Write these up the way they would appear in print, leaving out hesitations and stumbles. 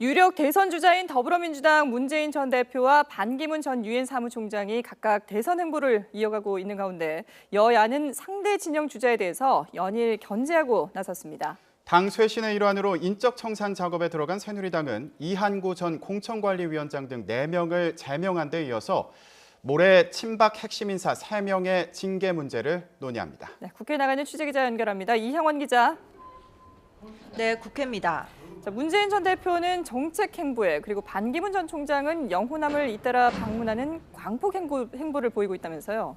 유력 대선 주자인 더불어민주당 문재인 전 대표와 반기문 전 유엔 사무총장이 각각 대선 행보를 이어가고 있는 가운데 여야는 상대 진영 주자에 대해서 연일 견제하고 나섰습니다. 당 쇄신의 일환으로 인적 청산 작업에 들어간 새누리당은 이한구 전 공천관리위원장 등 4명을 제명한 데 이어서 모레 친박 핵심 인사 3명의 징계 문제를 논의합니다. 네, 국회 나가는 취재기자 연결합니다. 이향원 기자. 네, 국회입니다. 자, 문재인 전 대표는 정책 행보에 그리고 반기문 전 총장은 영호남을 잇따라 방문하는 광폭 행보를 보이고 있다면서요.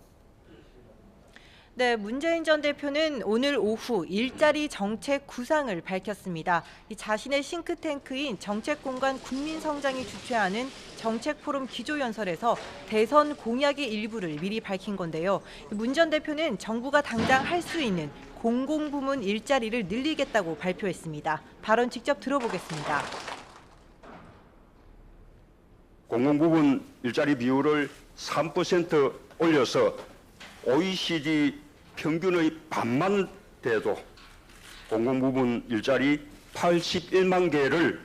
네, 문재인 전 대표는 오늘 오후 일자리 정책 구상을 밝혔습니다. 자신의 싱크탱크인 정책공간 국민성장이 주최하는 정책포럼 기조연설에서 대선 공약의 일부를 미리 밝힌 건데요. 문 전 대표는 정부가 당장 할 수 있는 공공부문 일자리를 늘리겠다고 발표했습니다. 발언 직접 들어보겠습니다. 공공부문 일자리 비율을 3% 올려서 OECD 평균의 반만 돼도 공공부문 일자리 81만 개를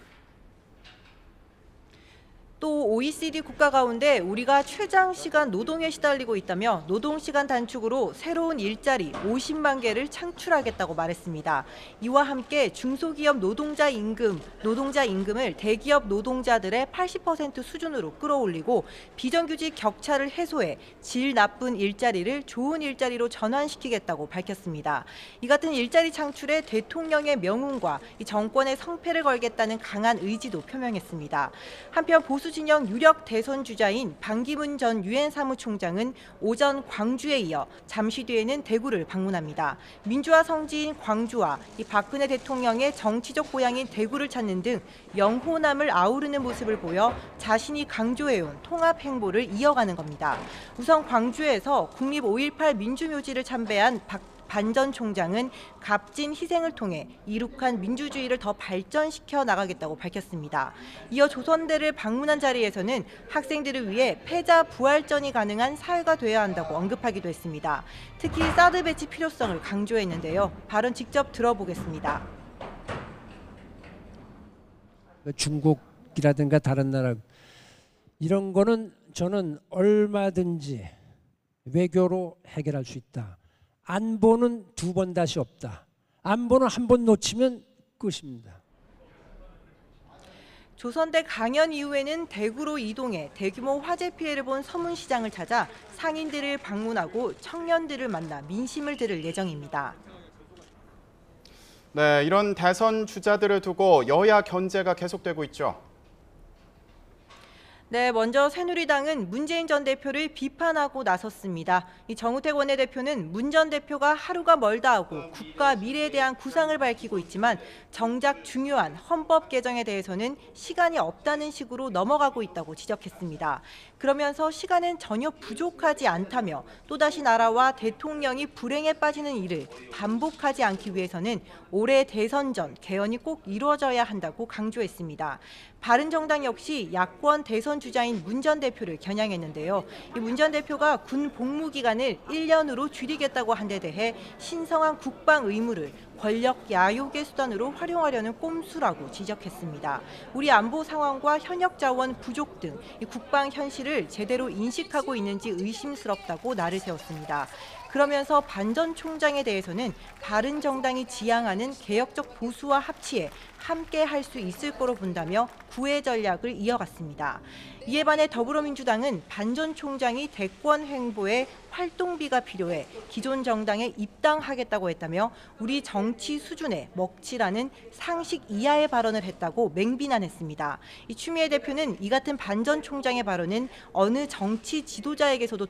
또 OECD 국가 가운데 우리가 최장시간 노동에 시달리고 있다며 노동시간 단축으로 새로운 일자리 50만 개를 창출하겠다고 말했습니다. 이와 함께 중소기업 노동자 임금을 대기업 노동자들의 80% 수준으로 끌어올리고 비정규직 격차를 해소해 질 나쁜 일자리를 좋은 일자리로 전환시키겠다고 밝혔습니다. 이 같은 일자리 창출에 대통령의 명운과 이 정권의 성패를 걸겠다는 강한 의지도 표명했습니다. 한편 보수 진영 유력 대선 주자인 반기문 전 유엔 사무총장은 오전 광주에 이어 잠시 뒤에는 대구를 방문합니다. 민주화 성지인 광주와 이 박근혜 대통령의 정치적 고향인 대구를 찾는 등 영호남을 아우르는 모습을 보여 자신이 강조해온 통합 행보를 이어가는 겁니다. 우선 광주에서 국립 5.18 민주묘지를 참배한 반 전 총장은 값진 희생을 통해 이룩한 민주주의를 더 발전시켜 나가겠다고 밝혔습니다. 이어 조선대를 방문한 자리에서는 학생들을 위해 패자 부활전이 가능한 사회가 되어야 한다고 언급하기도 했습니다. 특히 사드 배치 필요성을 강조했는데요. 발언 직접 들어보겠습니다. 중국이라든가 다른 나라 이런 거는 저는 얼마든지 외교로 해결할 수 있다. 안보는 2번 다시 없다. 안보는 한 번 놓치면 끝입니다. 조선대 강연 이후에는 대구로 이동해 대규모 화재 피해를 본 서문시장을 찾아 상인들을 방문하고 청년들을 만나 민심을 들을 예정입니다. 네, 이런 대선 주자들을 두고 여야 견제가 계속되고 있죠. 네, 먼저 새누리당은 문재인 전 대표를 비판하고 나섰습니다. 이 정우택 원내대표는 문 전 대표가 하루가 멀다 하고 국가 미래에 대한 구상을 밝히고 있지만 정작 중요한 헌법 개정에 대해서는 시간이 없다는 식으로 넘어가고 있다고 지적했습니다. 그러면서 시간은 전혀 부족하지 않다며 또다시 나라와 대통령이 불행에 빠지는 일을 반복하지 않기 위해서는 올해 대선 전 개헌이 꼭 이루어져야 한다고 강조했습니다. 바른정당 역시 야권 대선 주자인 문 전 대표를 겨냥했는데요. 문 전 대표가 군 복무 기간을 1년으로 줄이겠다고 한 데 대해 신성한 국방 의무를 권력 야욕의 수단으로 활용하려는 꼼수라고 지적했습니다. 우리 안보 상황과 현역 자원 부족 등 국방 현실을 제대로 인식하고 있는지 의심스럽다고 날을 세웠습니다. 그러면서 반 전 총장에 대해서는 바른정당이 지향하는 개혁적 보수와 합치해 함께 할 수 있을 거로 본다며 구애 전략을 이어갔습니다. 이에 반해 더불어민주당은 반 전 총장이 대권 행보에 활동비가 필요해 기존 정당에 입당하겠다고 했다며 우리 정치 수준에 먹칠하는 상식 이하의 발언을 했다고 맹비난했습니다. 추미애 대표는 이 같은 반 전 총장의 발언은 어느 정치 지도자에게서도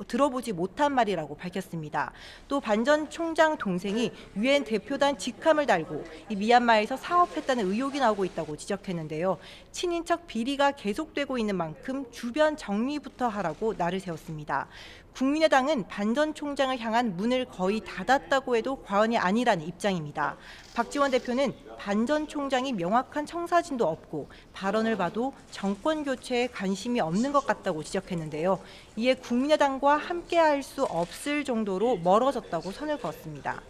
들어보지 못한 말이라고 밝혔습니다. 또 반 전 총장 동생이 유엔 대표단 직함을 달고 미얀마에서 사업했다는 의혹이 나오고 있다고 지적했는데요. 친인척 비리가 계속되고 있는 만큼 주변 정리부터 하라고 날을 세웠습니다. 국민의당은 반 전 총장을 향한 문을 거의 닫았다고 해도 과언이 아니라는 입장입니다. 박지원 대표는 반 전 총장이 명확한 청사진도 없고 발언을 봐도 정권 교체에 관심이 없는 것 같다고 지적했는데요. 이에 국민의당과 함께할 수 없을 정도로 멀어졌다고 선을 그었습니다.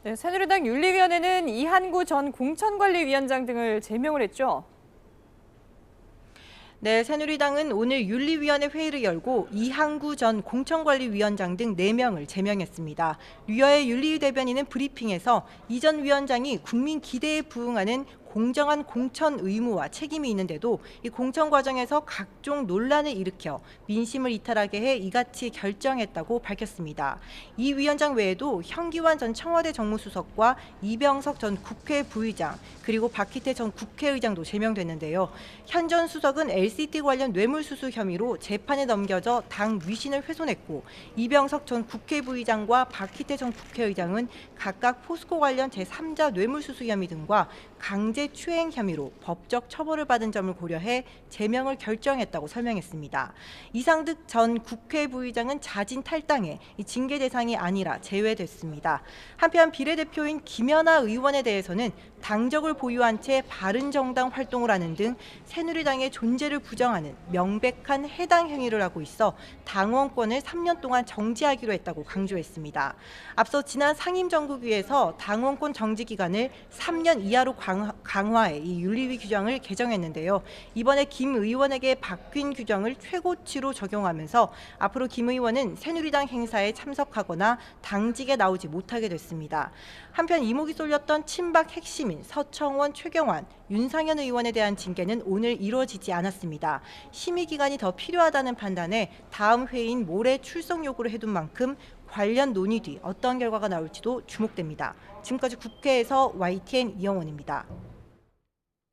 네, 새누리당 윤리위원회는 이한구 전 공천관리위원장 등을 제명을 했죠. 네, 새누리당은 오늘 윤리위원회 회의를 열고 이한구 전 공천관리위원장 등 4명을 제명했습니다. 류여의 윤리위 대변인은 브리핑에서 이 전 위원장이 국민 기대에 부응하는 공정한 공천 의무와 책임이 있는데도 이 공천 과정에서 각종 논란을 일으켜 민심을 이탈하게 해 이같이 결정했다고 밝혔습니다. 이 위원장 외에도 현기환 전 청와대 정무수석과 이병석 전 국회 부의장 그리고 박희태 전 국회의장도 제명됐는데요. 현 전 수석은 LCT 관련 뇌물수수 혐의로 재판에 넘겨져 당 위신을 훼손했고 이병석 전 국회 부의장과 박희태 전 국회의장은 각각 포스코 관련 제3자 뇌물수수 혐의 등과 강제 추행 혐의로 법적 처벌을 받은 점을 고려해 제명을 결정했다고 설명했습니다. 이상득 전 국회 부의장은 자진 탈당해 징계 대상이 아니라 제외됐습니다. 한편 비례대표인 김연아 의원에 대해서는 당적을 보유한 채 바른정당 활동을 하는 등 새누리당의 존재를 부정하는 명백한 해당 행위를 하고 있어 당원권을 3년 동안 정지하기로 했다고 강조했습니다. 앞서 지난 상임정국위에서 당원권 정지 기간을 3년 이하로 강화해 이 윤리위 규정을 개정했는데요. 이번에 김 의원에게 바뀐 규정을 최고치로 적용하면서 앞으로 김 의원은 새누리당 행사에 참석하거나 당직에 나오지 못하게 됐습니다. 한편 이목이 쏠렸던 친박 핵심인 서청원, 최경환, 윤상현 의원에 대한 징계는 오늘 이루어지지 않았습니다. 심의 기간이 더 필요하다는 판단에 다음 회의인 모레 출석 요구를 해둔 만큼 관련 논의 뒤 어떤 결과가 나올지도 주목됩니다. 지금까지 국회에서 YTN 이영원입니다.